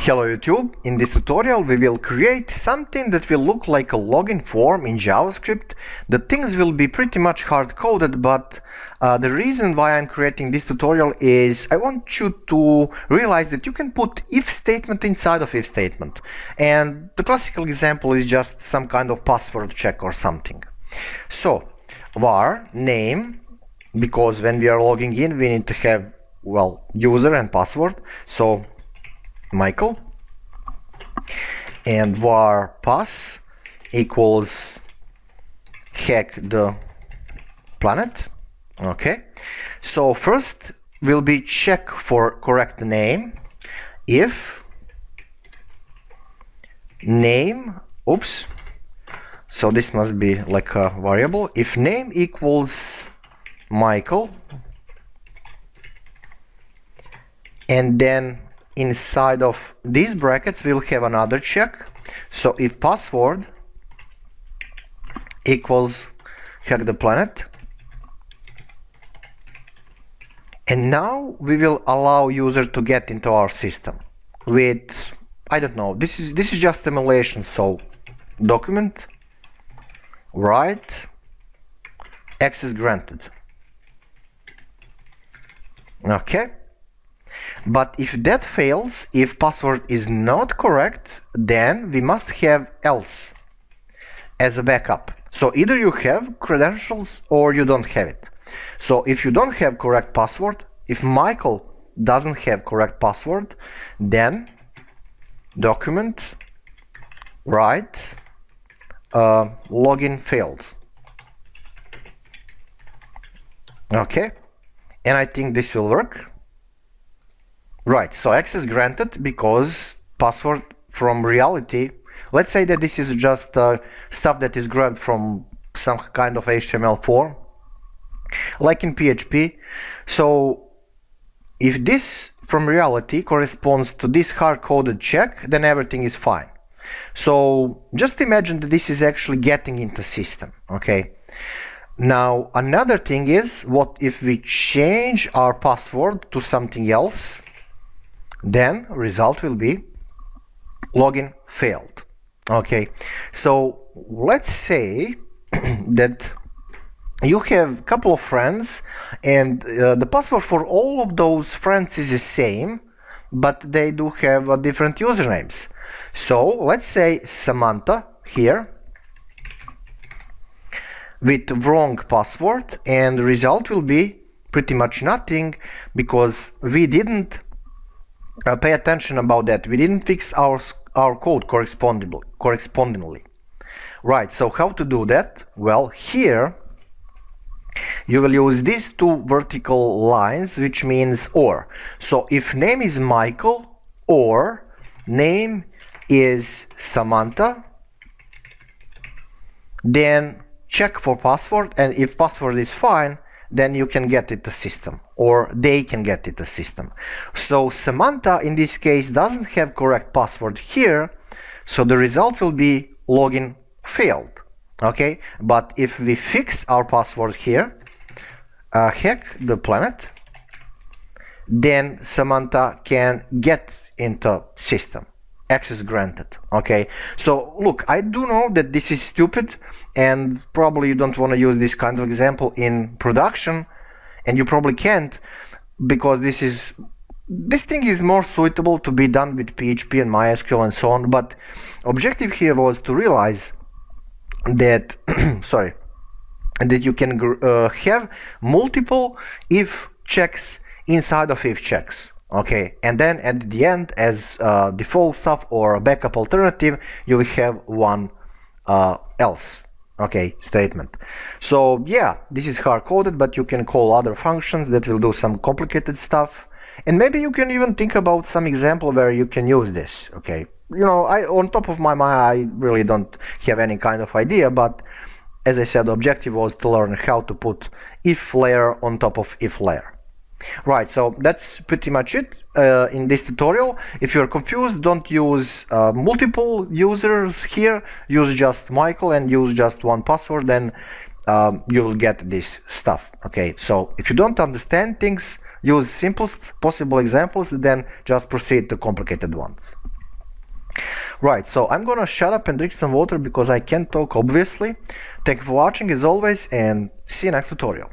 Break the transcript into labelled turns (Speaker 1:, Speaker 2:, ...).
Speaker 1: Hello YouTube, in this tutorial we will create something that will look like a login form in JavaScript. The things will be pretty much hard-coded, but the reason why I'm creating this tutorial is I want you to realize that you can put if statement inside of if statement. And the classical example is just some kind of password check or something. So var name, because when we are logging in we need to have, well, user and password. So Michael, and var pass equals hack the planet. Okay, so first will be check for correct name. If name, oops, so this must be like a variable. If name equals Michael, and then inside of these brackets we'll have another check. So if password equals hack the planet, and now we will allow user to get into our system with, I don't know, this is just emulation. So document write access granted. Okay. But if that fails, if password is not correct, then we must have else as a backup. So either you have credentials or you don't have it. So if you don't have correct password, if Michael doesn't have correct password, then document write login failed. Okay, and I think this will work. Right, so access granted because password from reality. Let's say that this is just stuff that is grabbed from some kind of HTML form, like in PHP. So if this from reality corresponds to this hard-coded check, then everything is fine. So just imagine that this is actually getting into system. Okay. Now another thing is, what if we change our password to something else? Then result will be login failed. Okay, so let's say that you have a couple of friends and the password for all of those friends is the same, but they do have different usernames. So let's say Samantha here with wrong password, and the result will be pretty much nothing because we didn't pay attention about that. We didn't fix our code correspondingly. Right, so how to do that? Well, here you will use these two vertical lines, which means or. So if name is Michael or name is Samantha, then check for password, and if password is fine, then you can get it to system, or they can get it to system. So Samantha in this case doesn't have correct password here, so the result will be login failed. Okay, but if we fix our password here, hack the planet, then Samantha can get into system. Access granted. Okay, so look, I do know that this is stupid and probably you don't want to use this kind of example in production, and you probably can't, because this thing is more suitable to be done with PHP and MySQL and so on. But objective here was to realize that sorry, that you can have multiple if checks inside of if checks. Okay, and then at the end, as default stuff or a backup alternative, you will have one else, okay, statement. So yeah, this is hard-coded, but you can call other functions that will do some complicated stuff, and maybe you can even think about some example where you can use this. Okay, you know, on top of my mind, I really don't have any kind of idea, but as I said, the objective was to learn how to put if layer on top of if layer. Right, so that's pretty much it in this tutorial. If you're confused, don't use multiple users here, use just Michael and use just one password, then you will get this stuff. Okay, so if you don't understand things, use simplest possible examples, then just proceed to complicated ones. Right, so I'm gonna shut up and drink some water because I can't talk obviously. Thank you for watching as always, and see you next tutorial.